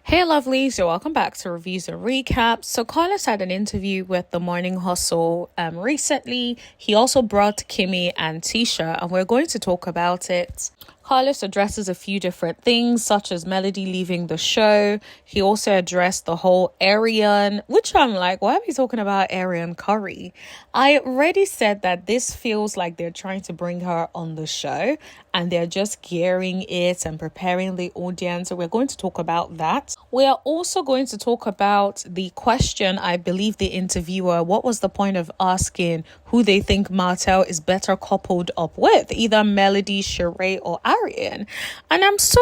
Hey lovelies, so welcome back to Reviews and Recaps. So Carlos had an interview with the Morning Hustle recently. He also brought Kimmi and Tisha, and we're going to talk about it. Carlos addresses a few different things, such as Melody leaving the show. He also addressed the whole Aryan, which I'm like, why are we talking about Aryan Curry? I already said that this feels like they're trying to bring her on the show and they're just gearing it and preparing the audience. So we're going to talk about that. We are also going to talk about the question, I believe the interviewer, what was the point of asking who they think Martell is better coupled up with, either Melody, Sheree, or Aryan? And I'm so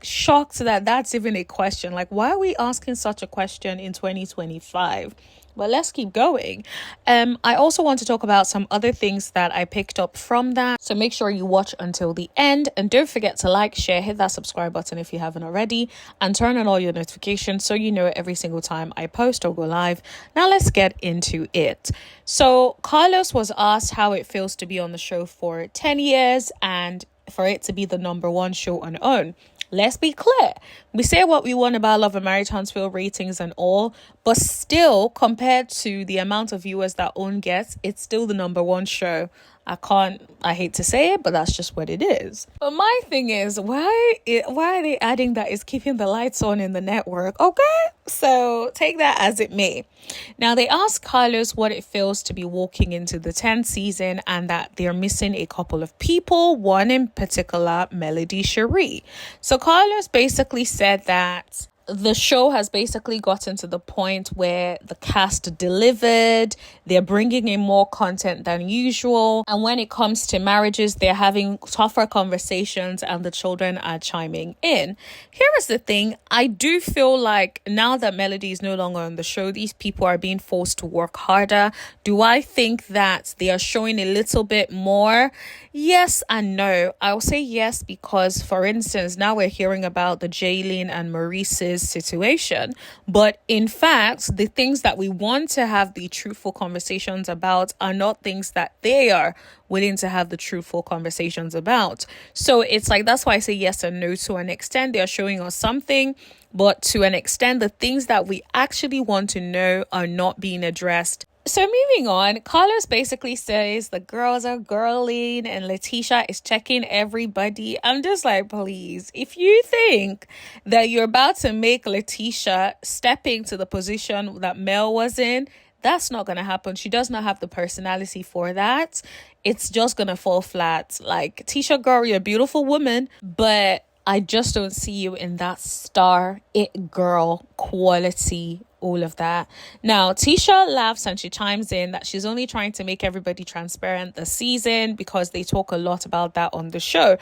shocked that that's even a question. Like, why are we asking such a question in 2025? But let's keep going. I also want to talk about some other things that I picked up from that. So make sure you watch until the end. And don't forget to like, share, hit that subscribe button if you haven't already. And turn on all your notifications so you know every single time I post or go live. Now let's get into it. So Carlos was asked how it feels to be on the show for 10 years and for it to be the number one show on OWN. Let's be clear. We say what we want about Love and Marriage Huntsville ratings and all, but still, compared to the amount of viewers that OWN gets, it's still the number one show. I hate to say it, but that's just what it is. But my thing is, why are they adding that it's keeping the lights on in the network? Okay, so take that as it may. Now, they asked Carlos what it feels to be walking into the 10th season and that they're missing a couple of people, one in particular, Melody Sheree. So Carlos basically said that the show has basically gotten to the point where the cast delivered, they're bringing in more content than usual, and when it comes to marriages, they're having tougher conversations and the children are chiming in. Here is the thing, I do feel like now that Melody is no longer on the show, these people are being forced to work harder. Do I think that they are showing a little bit more? Yes and no. I'll say yes because, for instance, now we're hearing about the Jaylene and Maurice's situation, but in fact the things that we want to have the truthful conversations about are not things that they are willing to have the truthful conversations about. So it's like, that's why I say yes and no. To an extent, they're showing us something, but to an extent, the things that we actually want to know are not being addressed. So moving on, Carlos basically says the girls are girling and Letitia is checking everybody. I'm just like, please, if you think that you're about to make Letitia stepping to the position that Mel was in, that's not going to happen. She does not have the personality for that. It's just going to fall flat. Like, Tisha, girl, you're a beautiful woman, but I just don't see you in that star, it girl quality, all of that. Now, Tisha laughs and she chimes in that she's only trying to make everybody transparent this season because they talk a lot about that on the show.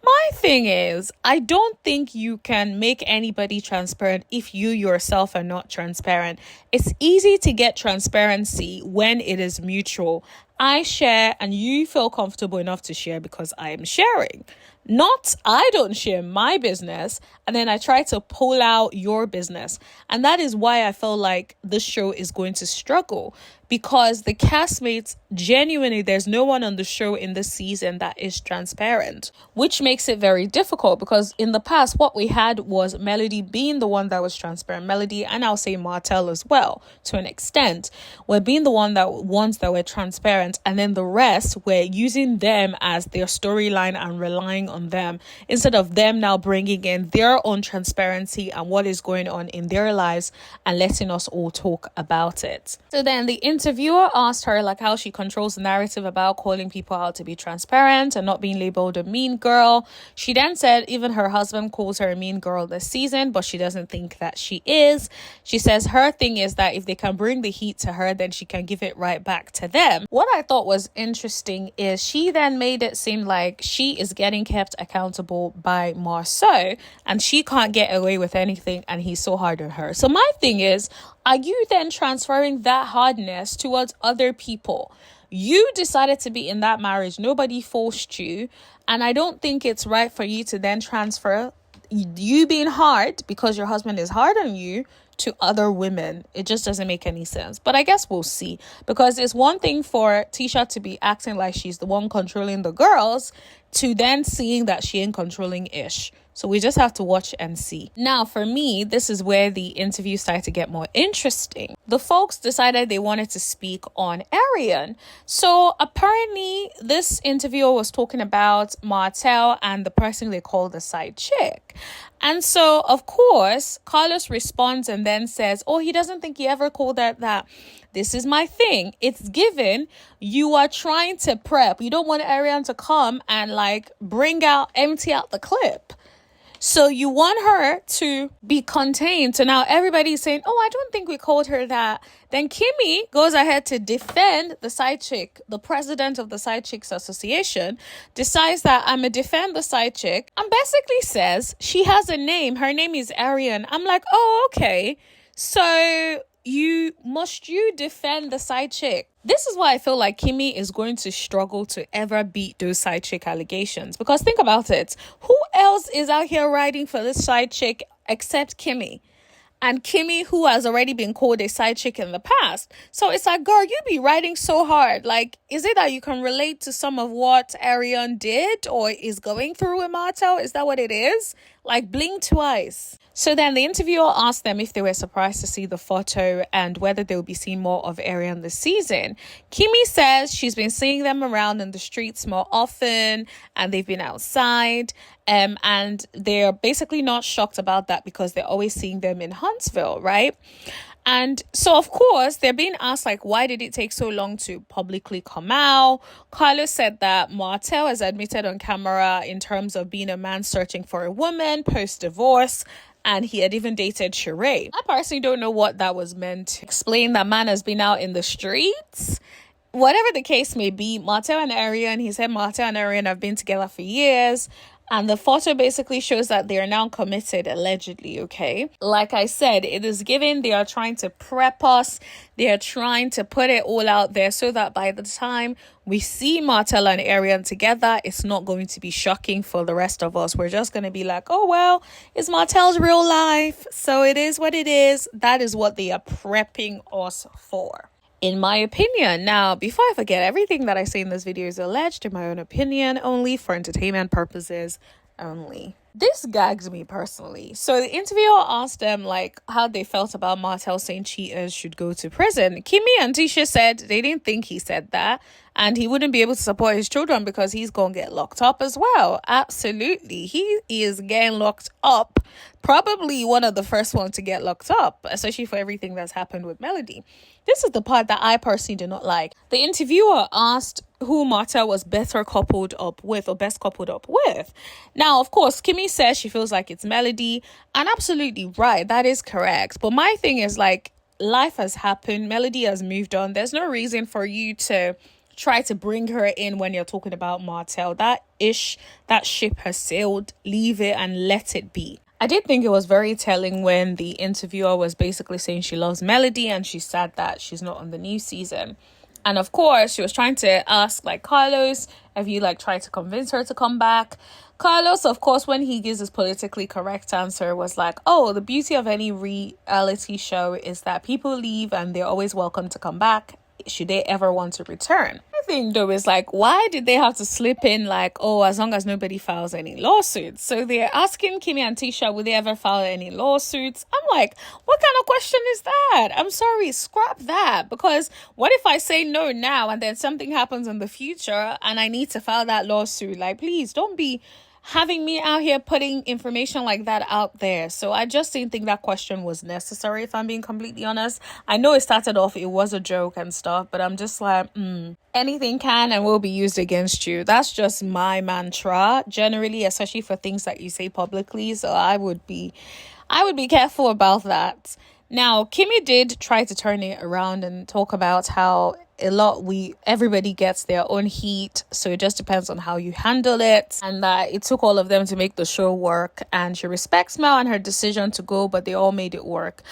My thing is, I don't think you can make anybody transparent if you yourself are not transparent. It's easy to get transparency when it is mutual. I share and you feel comfortable enough to share because I am sharing. Not, I don't share my business and then I try to pull out your business. And that is why I feel like this show is going to struggle, because the castmates, genuinely, there's no one on the show in this season that is transparent, which makes it very difficult because in the past, what we had was Melody being the one that was transparent. Melody, and I'll say Martell as well, to an extent, were being the ones that were transparent, and then the rest were using them as their storyline and relying on them instead of them now bringing in their own transparency and what is going on in their lives and letting us all talk about it. So then the interviewer asked her how she controls the narrative about calling people out to be transparent and not being labeled a mean girl. She then said even her husband calls her a mean girl this season, but she doesn't think that she is. She says her thing is that if they can bring the heat to her, then she can give it right back to them. What I thought was interesting is she then made it seem like she is getting kept accountable by Marceau and she can't get away with anything and he's so hard on her. So my thing is, are you then transferring that hardness towards other people? You decided to be in that marriage. Nobody forced you. And I don't think it's right for you to then transfer you being hard because your husband is hard on you to other women. It just doesn't make any sense. But I guess we'll see, because it's one thing for Tisha to be acting like she's the one controlling the girls to then seeing that she ain't controlling ish. So we just have to watch and see. Now, for me, this is where the interview started to get more interesting. The folks decided they wanted to speak on Aryan. So apparently, this interviewer was talking about Martell and the person they call the side chick. And so, of course, Carlos responds and then says, oh, he doesn't think he ever called her that. This is my thing. It's given you are trying to prep. You don't want Aryan to come and empty out the clip. So you want her to be contained. So now everybody's saying, oh, I don't think we called her that. Then Kimmi goes ahead to defend the side chick. The president of the Side Chicks Association decides that I'm going to defend the side chick and basically says she has a name. Her name is Aryan. I'm like, oh, okay. So you defend the side chick. This is why I feel like Kimmi is going to struggle to ever beat those side chick allegations. Because think about it. Who else is out here riding for this side chick except Kimmi? And Kimmi, who has already been called a side chick in the past. So it's like, girl, you be riding so hard. Like, is it that you can relate to some of what Arionne did or is going through with Martell? Is that what it is? Like, blink twice. So then the interviewer asked them if they were surprised to see the photo and whether they will be seeing more of Aryan this season. Kimmi says she's been seeing them around in the streets more often and they've been outside. And they're basically not shocked about that because they're always seeing them in Huntsville, right? And so, of course, they're being asked, like, why did it take so long to publicly come out? Carlos said that Martell has admitted on camera in terms of being a man searching for a woman post-divorce. And he had even dated Sheree. I personally don't know what that was meant to explain. That man has been out in the streets. Whatever the case may be, Martell and Aryan, he said Martell and Aryan have been together for years. And the photo basically shows that they are now committed, allegedly, okay? Like I said, it is given they are trying to prep us. They are trying to put it all out there so that by the time we see Martell and Aryan together, it's not going to be shocking for the rest of us. We're just going to be like, oh, well, it's Martell's real life. So it is what it is. That is what they are prepping us for, in my opinion. Now, before I forget, everything that I say in this video is alleged in my own opinion only, for entertainment purposes only. This gags me personally. So the interviewer asked them like how they felt about Martell saying cheaters should go to prison. Kimmi and Tisha said they didn't think he said that and he wouldn't be able to support his children because he's going to get locked up as well. Absolutely. He is getting locked up. Probably one of the first ones to get locked up, especially for everything that's happened with Melody. This is the part that I personally do not like. The interviewer asked who Martell was better coupled up with or best coupled up with. Now, of course, Kimmi says she feels like it's Melody, and absolutely right, that is correct. But my thing is, like, life has happened, Melody has moved on. There's no reason for you to try to bring her in when you're talking about Martell. That ship has sailed. Leave it and let it be. I did think it was very telling when the interviewer was basically saying she loves Melody and she's sad that she's not on the new season. And of course, she was trying to ask, like, Carlos, have you, like, tried to convince her to come back? Carlos, of course, when he gives his politically correct answer, was like, oh, the beauty of any reality show is that people leave and they're always welcome to come back should they ever want to return. The thing, though, is like, why did they have to slip in, like, oh, as long as nobody files any lawsuits? So they're asking Kimmi and Tisha, will they ever file any lawsuits? I'm like, what kind of question is that? I'm sorry, scrap that. Because what if I say no now and then something happens in the future and I need to file that lawsuit? Like, please don't be having me out here putting information like that out there. So I just didn't think that question was necessary, if I'm being completely honest. I know it started off, it was a joke and stuff, but I'm just like, anything can and will be used against you. That's just my mantra, generally, especially for things that you say publicly. So I would be careful about that. Now, Kimmi did try to turn it around and talk about how everybody gets their own heat, so it just depends on how you handle it, and that it took all of them to make the show work, and she respects Mel and her decision to go, but they all made it work.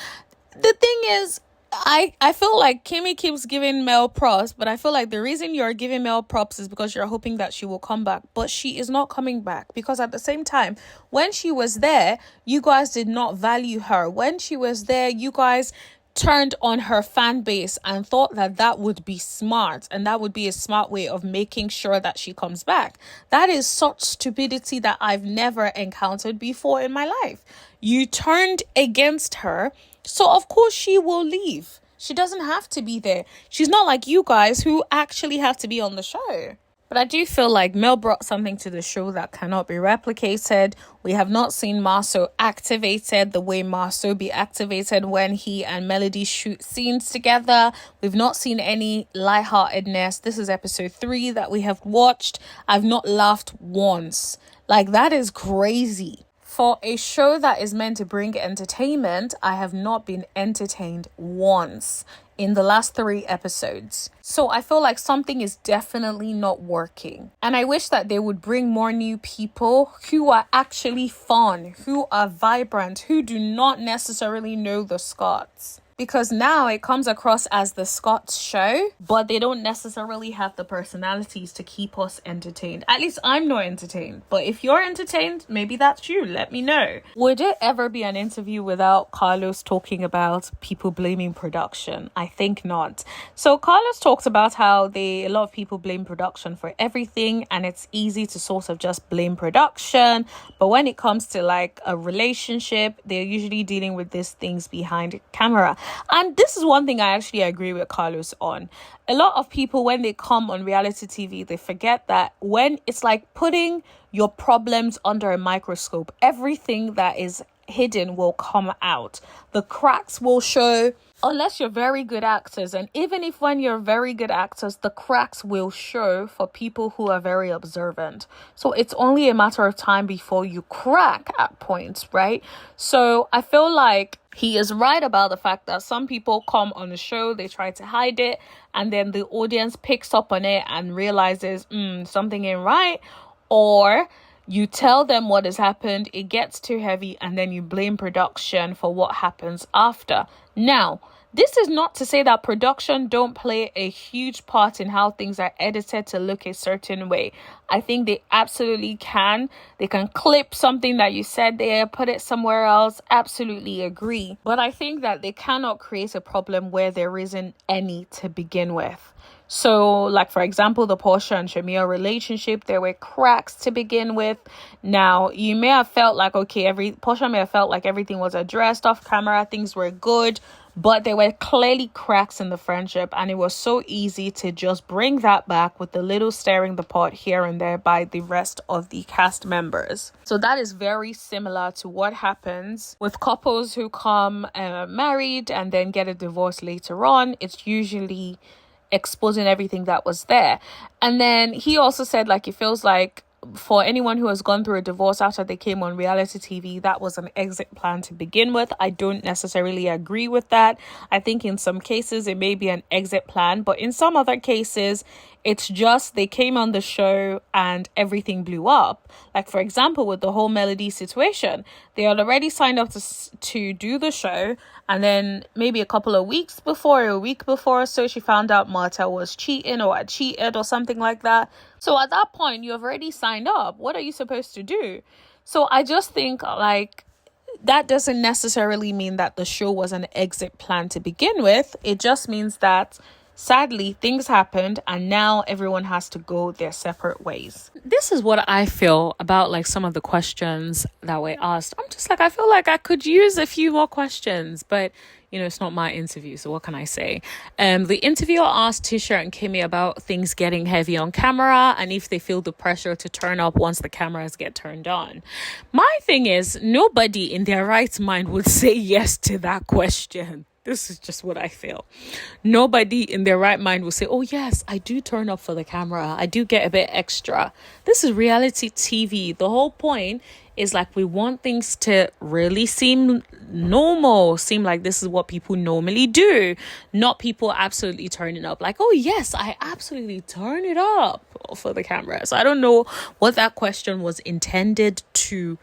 The thing is, I feel like Kimmi keeps giving Mel props, but I feel like the reason you're giving Mel props is because you're hoping that she will come back, but she is not coming back, because at the same time, when she was there, you guys did not value her. When she was there, you guys turned on her fan base and thought that that would be smart and that would be a smart way of making sure that she comes back. That is such stupidity that I've never encountered before in my life. You turned against her, so of course she will leave. She doesn't have to be there. She's not like you guys who actually have to be on the show. But I do feel like Mel brought something to the show that cannot be replicated. We have not seen Marceau activated the way Marceau be activated when he and Melody shoot scenes together. We've not seen any lightheartedness. This is episode 3 that we have watched. I've not laughed once. Like, that is crazy. For a show that is meant to bring entertainment, I have not been entertained once in the last 3 episodes. So I feel like something is definitely not working. And I wish that they would bring more new people who are actually fun, who are vibrant, who do not necessarily know the Scots. Because now it comes across as the Scots show, but they don't necessarily have the personalities to keep us entertained. At least I'm not entertained. But if you're entertained, maybe that's you. Let me know. Would it ever be an interview without Carlos talking about people blaming production? I think not. So Carlos talks about how a lot of people blame production for everything, and it's easy to sort of just blame production. But when it comes to like a relationship, they're usually dealing with these things behind camera. And this is one thing I actually agree with Carlos on. A lot of people, when they come on reality TV, they forget that when it's like putting your problems under a microscope, everything that is hidden will come out. The cracks will show, unless you're very good actors. And even if when you're very good actors, the cracks will show for people who are very observant. So it's only a matter of time before you crack at points, right? So I feel like he is right about the fact that some people come on the show, they try to hide it, and then the audience picks up on it and realizes something ain't right. Or you tell them what has happened, it gets too heavy, and then you blame production for what happens after. Now, this is not to say that production don't play a huge part in how things are edited to look a certain way. I think they absolutely can. They can clip something that you said there, put it somewhere else. Absolutely agree. But I think that they cannot create a problem where there isn't any to begin with. So, like, for example, the Portia and Shamia relationship, there were cracks to begin with. Now, you may have felt like, Portia may have felt like everything was addressed off camera, things were good, but there were clearly cracks in the friendship, and it was so easy to just bring that back with the little stirring the pot here and there by the rest of the cast members. So that is very similar to what happens with couples who come married and then get a divorce later on. It's usually exposing everything that was there. And then he also said, like, it feels like for anyone who has gone through a divorce after they came on reality TV, that was an exit plan to begin with. I don't necessarily agree with that. I think in some cases it may be an exit plan, but in some other cases it's just they came on the show and everything blew up. Like, for example, with the whole Melody situation, they had already signed up to do the show, and then maybe a week before, so she found out Martell was cheating or had cheated or something like that. So at that point, you have already signed up. What are you supposed to do? So I just think, like, that doesn't necessarily mean that the show was an exit plan to begin with. It just means that sadly, things happened and now everyone has to go their separate ways. This is what I feel about like some of the questions that were asked. I'm just like, I feel like I could use a few more questions, but you know, it's not my interview, so what can I say? The interviewer asked Tisha and Kimmi about things getting heavy on camera and if they feel the pressure to turn up once the cameras get turned on. My thing is, nobody in their right mind would say yes to that question. This is just what I feel. Nobody in their right mind will say, oh yes, I do turn up for the camera. I do get a bit extra. This is reality TV. The whole point is like we want things to really seem normal, seem like this is what people normally do, not people absolutely turning up like, oh yes, I absolutely turn it up for the camera. So I don't know what that question was intended to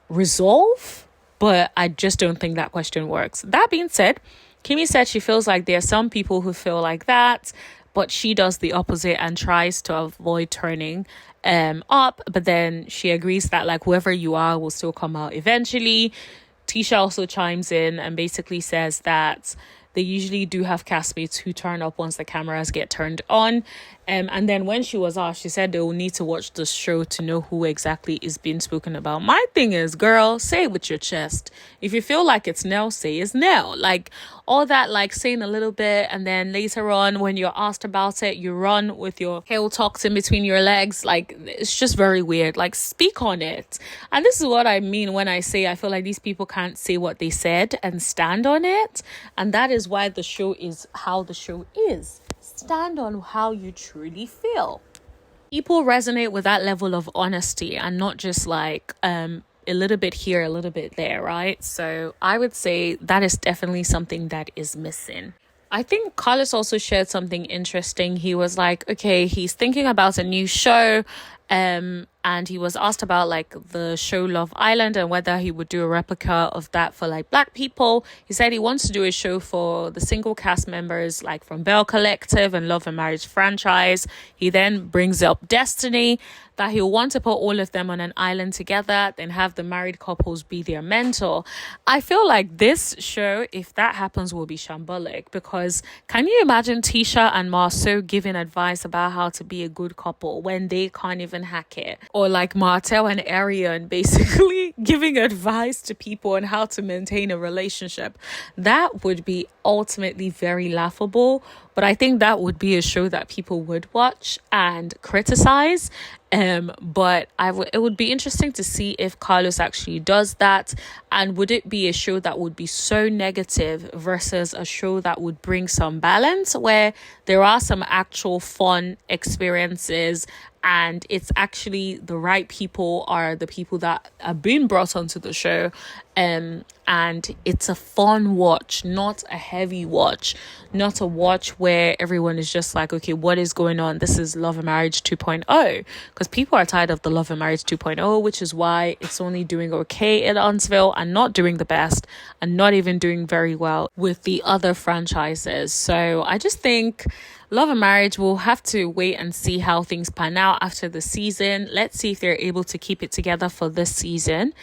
resolve, but I just don't think that question works. That being said, Kimmi said she feels like there are some people who feel like that, but she does the opposite and tries to avoid turning up. But then she agrees that like whoever you are will still come out eventually. Tisha also chimes in and basically says that they usually do have castmates who turn up once the cameras get turned on. And then when she was asked, she said they will need to watch the show to know who exactly is being spoken about. My thing is, girl, say it with your chest. If you feel like it's Nell, say it's Nell. Like, all that, like, saying a little bit, and then later on, when you're asked about it, you run with your heel tucked in between your legs. Like, it's just very weird. Like, speak on it. And this is what I mean when I say I feel like these people can't say what they said and stand on it. And that is why the show is how the show is. Stand on how you truly feel. People resonate with that level of honesty and not just like a little bit here, a little bit there, right? So I would say that is definitely something that is missing. I think Carlos also shared something interesting. He was like, okay, he's thinking about a new show. And he was asked about like the show Love Island and whether he would do a replica of that for like Black people. He said he wants to do a show for the single cast members like from Bell Collective and Love and Marriage franchise. He then brings up Destiny, that he'll want to put all of them on an island together, then have the married couples be their mentor. I feel like this show, if that happens, will be shambolic, because can you imagine Tisha and Marceau giving advice about how to be a good couple when they can't even hack it? Or like Martell and Aryan basically giving advice to people on how to maintain a relationship. That would be ultimately very laughable, but I think that would be a show that people would watch and criticize. But it would be interesting to see if Carlos actually does that, and would it be a show that would be so negative versus a show that would bring some balance, where there are some actual fun experiences and it's actually the right people are the people that are being brought onto the show, and it's a fun watch, not a heavy watch, not a watch where everyone is just like, okay, what is going on? This is Love and Marriage 2.0, because people are tired of the Love and Marriage 2.0, which is why it's only doing okay in Huntsville and not doing the best and not even doing very well with the other franchises. So I just think Love and Marriage, will have to wait and see how things pan out after the season. Let's see if they're able to keep it together for this season.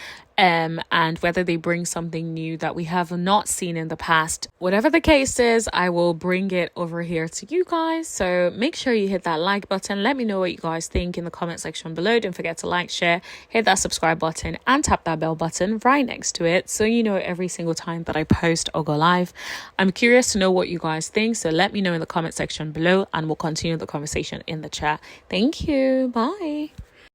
And whether they bring something new that we have not seen in the past. Whatever the case is, I will bring it over here to you guys. So make sure you hit that like button. Let me know what you guys think in the comment section below. Don't forget to like, share, hit that subscribe button, and tap that bell button right next to it, so you know every single time that I post or go live. I'm curious to know what you guys think, so let me know in the comment section below, and we'll continue the conversation in the chat. Thank you. Bye.